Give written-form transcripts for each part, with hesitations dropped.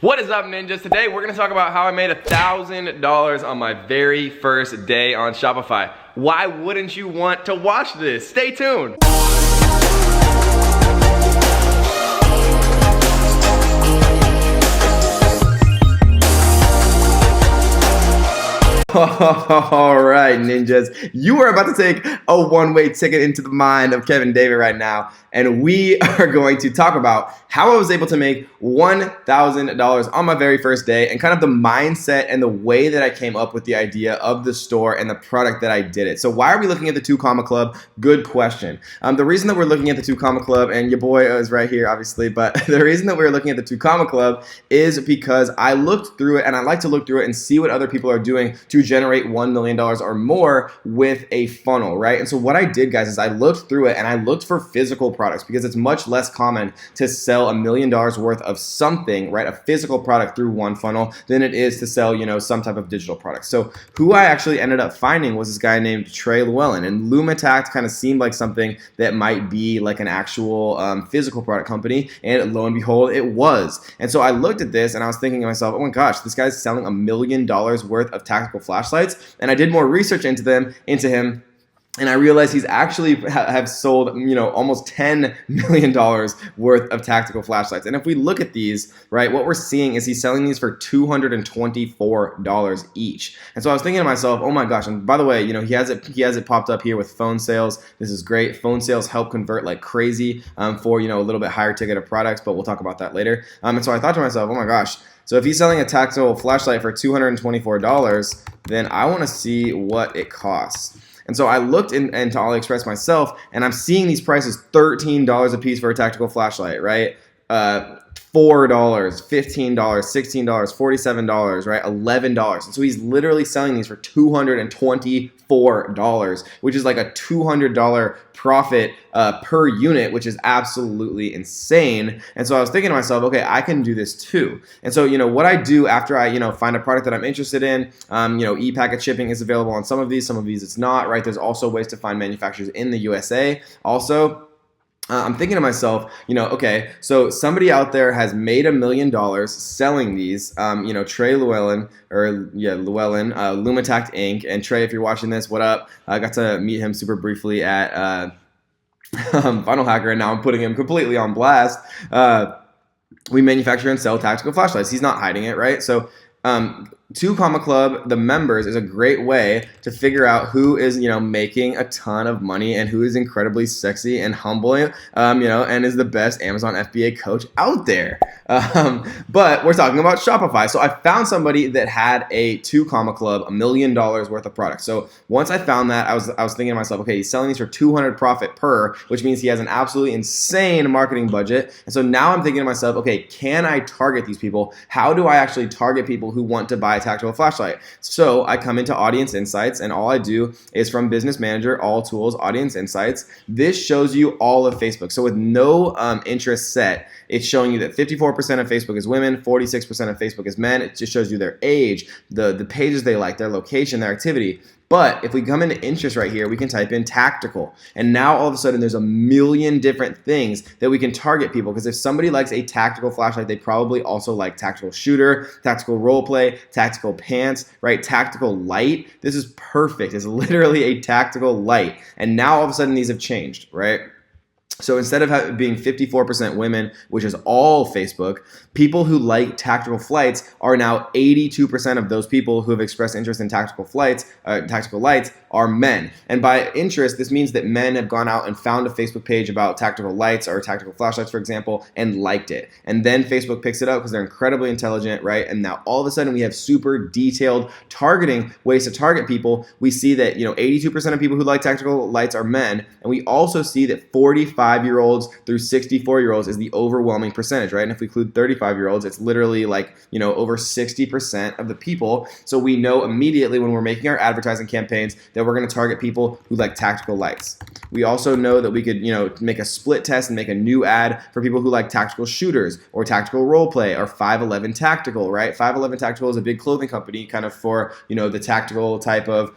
What is up, ninjas? Today we're gonna talk about how I made $1,000 on my very first day on Shopify. Why wouldn't you want to watch this? Stay tuned. All right, ninjas, you are about to take a one-way ticket into the mind of Kevin David right now, and we are going to talk about how I was able to make $1,000 on my very first day and kind of the mindset and the way that I came up with the idea of the store and the product that I did it. So why are we looking at the 2 Comma Club? Good question. The reason that we're looking at the 2 Comma Club, and your boy is right here, obviously, but the reason that we're looking at the 2 Comma Club is because I looked through it, and I like to look through it and see what other people are doing to generate $1 million or more with a funnel, right? And so what I did, guys, is I looked through it and I looked for physical products because it's much less common to sell $1 million worth of something, right? A physical product through one funnel than it is to sell, some type of digital product. So who I actually ended up finding was this guy named Trey Llewellyn, and Lumatact kind of seemed like something that might be like an actual physical product company, and lo and behold, it was. And so I looked at this and I was thinking to myself, oh my gosh, this guy's selling $1 million worth of tactical flashlights, and I did more research into him, and I realized he's actually have sold, almost $10 million worth of tactical flashlights. And if we look at these, right, what we're seeing is he's selling these for $224 each. And so I was thinking to myself, oh my gosh, and by the way, he has it popped up here with phone sales. This is great. Phone sales help convert like crazy for, a little bit higher ticket of products, but we'll talk about that later. And so I thought to myself, oh my gosh, so if he's selling a tactical flashlight for $224, then I want to see what it costs. And so I looked into AliExpress myself, and I'm seeing these prices $13 a piece for a tactical flashlight, right? $4, $15, $16, $47, right? $11. And so he's literally selling these for $224, which is like a $200 profit per unit, which is absolutely insane. And so I was thinking to myself, okay, I can do this too. And so, what I do after I, find a product that I'm interested in, e-packet shipping is available on some of these it's not, right? There's also ways to find manufacturers in the USA. Also, I'm thinking to myself, okay, so somebody out there has made $1 million selling these, Trey Llewellyn, Lumatact Inc. And Trey, if you're watching this, what up? I got to meet him super briefly at Funnel Hacker, and now I'm putting him completely on blast. We manufacture and sell tactical flashlights. He's not hiding it, right? So 2 Comma Club, the members, is a great way to figure out who is, making a ton of money and who is incredibly sexy and humble, and is the best Amazon FBA coach out there. But we're talking about Shopify. So I found somebody that had a 2 Comma Club, $1 million worth of product. So once I found that, I was thinking to myself, okay, he's selling these for $200 profit per, which means he has an absolutely insane marketing budget. And so now I'm thinking to myself, okay, can I target these people? How do I actually target people who want to buy a tactical flashlight? So I come into Audience Insights, and all I do is from Business Manager, All Tools, Audience Insights. This shows you all of Facebook. So with no interest set, it's showing you that 54% of Facebook is women, 46% of Facebook is men. It just shows you their age, the pages they like, their location, their activity. But if we come into interest right here, we can type in tactical. And now all of a sudden there's a million different things that we can target people. Because if somebody likes a tactical flashlight, they probably also like tactical shooter, tactical role play, tactical pants, right? Tactical light. This is perfect. It's literally a tactical light. And now all of a sudden these have changed, right? So instead of being 54% women, which is all Facebook, people who like tactical flights are now 82% of those people who have expressed interest in tactical lights are men. And by interest, this means that men have gone out and found a Facebook page about tactical lights or tactical flashlights, for example, and liked it. And then Facebook picks it up because they're incredibly intelligent, right? And now all of a sudden we have super detailed targeting ways to target people. We see that 82% of people who like tactical lights are men, and we also see that 45-year-olds through 64-year-olds is the overwhelming percentage, right? And if we include 35-year-olds, it's literally like over 60% of the people. So we know immediately when we're making our advertising campaigns that we're going to target people who like tactical lights. We also know that we could, make a split test and make a new ad for people who like tactical shooters or tactical role play or 511 Tactical, right? 511 Tactical is a big clothing company kind of for, the tactical type of,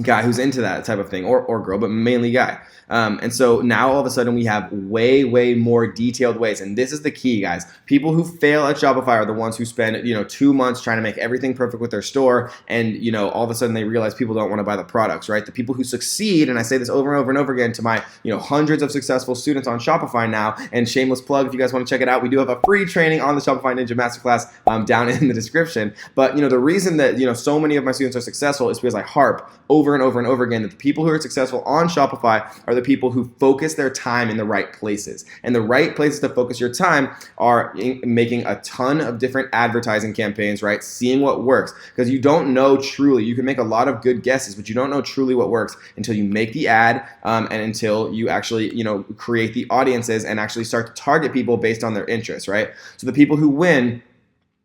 guy who's into that type of thing, or girl, but mainly guy. And so now all of a sudden we have way more detailed ways. And this is the key, guys. People who fail at Shopify are the ones who spend, 2 months trying to make everything perfect with their store. And, all of a sudden they realize people don't want to buy the products, right? The people who succeed, and I say this over and over and over again to my, hundreds of successful students on Shopify now, and shameless plug, if you guys want to check it out, we do have a free training on the Shopify Ninja Masterclass down in the description. But, the reason that, so many of my students are successful is because I harp over and over and over again that the people who are successful on Shopify are the people who focus their time in the right places. And the right places to focus your time are making a ton of different advertising campaigns, right? Seeing what works. Because you don't know truly, you can make a lot of good guesses, but you don't know truly what works until you make the ad and until you actually, create the audiences and actually start to target people based on their interests, right? So the people who win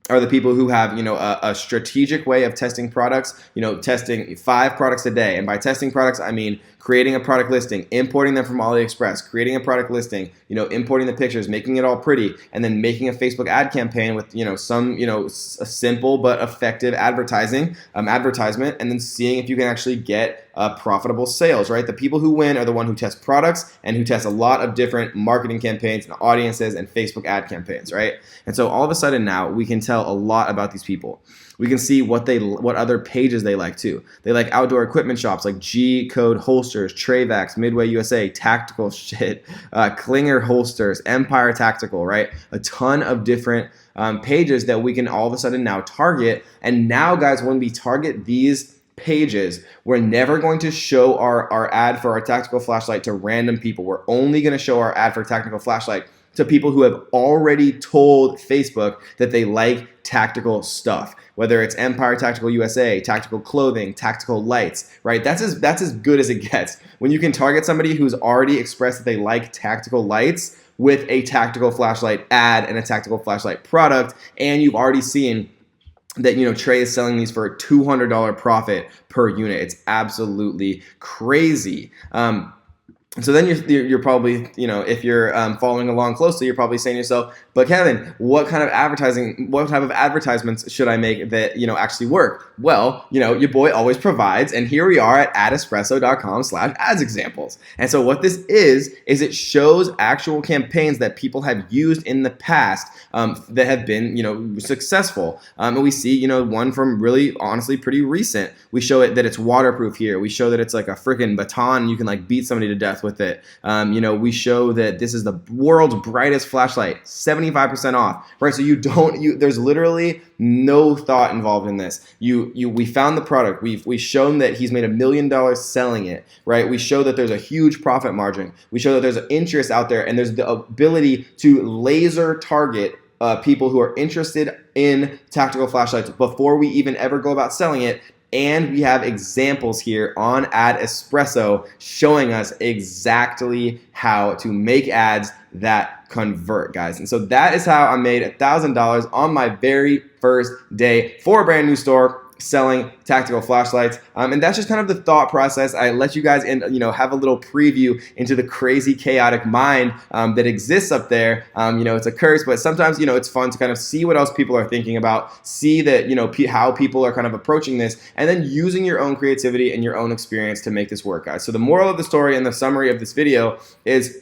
are the people who have, a strategic way of testing products, testing 5 products a day. And by testing products, I mean creating a product listing, importing them from AliExpress, creating a product listing, importing the pictures, making it all pretty, and then making a Facebook ad campaign with, some, a simple but effective advertisement, and then seeing if you can actually get profitable sales, right? The people who win are the one who test products and who test a lot of different marketing campaigns and audiences and Facebook ad campaigns, right? And so all of a sudden now we can tell a lot about these people. We can see what other pages they like too. They like outdoor equipment shops like G Code Holsters, Trayvax, Midway USA, Tactical Shit, Klinger Holsters, Empire Tactical, right? A ton of different pages that we can all of a sudden now target. And now, guys, when we target these pages, we're never going to show our ad for our tactical flashlight to random people. We're only going to show our ad for tactical flashlight to people who have already told Facebook that they like tactical stuff, whether it's Empire Tactical USA, tactical clothing, tactical lights, right? That's as good as it gets. When you can target somebody who's already expressed that they like tactical lights with a tactical flashlight ad and a tactical flashlight product, and you've already seen that, Trey is selling these for a $200 profit per unit. It's absolutely crazy. So then you're probably, if you're following along closely, you're probably saying to yourself, but Kevin, what type of advertisements should I make that, actually work? Well, your boy always provides, and here we are at adespresso.com/ads examples. And so what this is it shows actual campaigns that people have used in the past that have been, successful. And we see, one from really, honestly, pretty recent. We show it that it's waterproof here. We show that it's like a freaking baton. You can like beat somebody to death with it. We show that this is the world's brightest flashlight, 75% off, right? So there's literally no thought involved in this. We found the product. We've shown that he's made $1 million selling it, right? We show that there's a huge profit margin. We show that there's an interest out there, and there's the ability to laser target people who are interested in tactical flashlights before we even ever go about selling it. And we have examples here on Ad Espresso showing us exactly how to make ads that convert, guys. And so that is how I made $1,000 on my very first day for a brand new store selling tactical flashlights. And that's just kind of the thought process. I let you guys have a little preview into the crazy, chaotic mind that exists up there. It's a curse, but sometimes, it's fun to kind of see what else people are thinking about, see that, how people are kind of approaching this, and then using your own creativity and your own experience to make this work, guys. So the moral of the story and the summary of this video is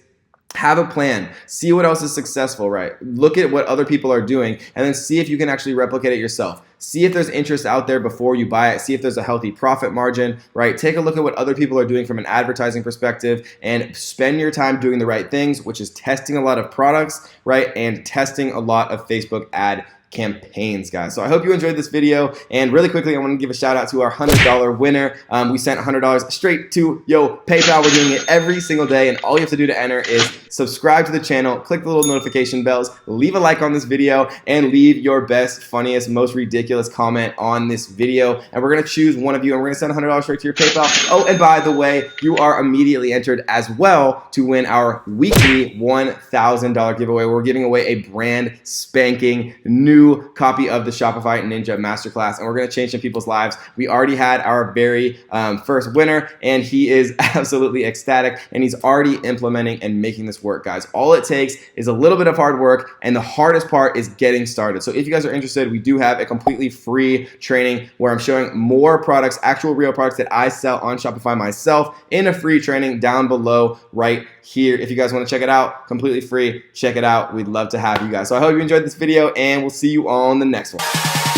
have a plan. See what else is successful, right? Look at what other people are doing, and then see if you can actually replicate it yourself. See if there's interest out there before you buy it. See if there's a healthy profit margin, right? Take a look at what other people are doing from an advertising perspective, and spend your time doing the right things, which is testing a lot of products, right? And testing a lot of Facebook ad campaigns, guys. So I hope you enjoyed this video, and really quickly I want to give a shout out to our $100 winner. We sent $100 straight to PayPal. We're doing it every single day, and all you have to do to enter is subscribe to the channel, click the little notification bells, leave a like on this video, and leave your best, funniest, most ridiculous comment on this video, and we're going to choose one of you, and we're going to send $100 straight to your PayPal. Oh, and by the way, you are immediately entered as well to win our weekly $1,000 giveaway. We're giving away a brand spanking new new copy of the Shopify Ninja Masterclass, and we're going to change some people's lives. We already had our very first winner, and he is absolutely ecstatic, and he's already implementing and making this work, guys. All it takes is a little bit of hard work, and the hardest part is getting started. So if you guys are interested, we do have a completely free training where I'm showing more products, actual real products that I sell on Shopify myself in a free training down below right here. If you guys want to check it out, completely free, check it out. We'd love to have you guys. So I hope you enjoyed this video, and we'll see you on the next one.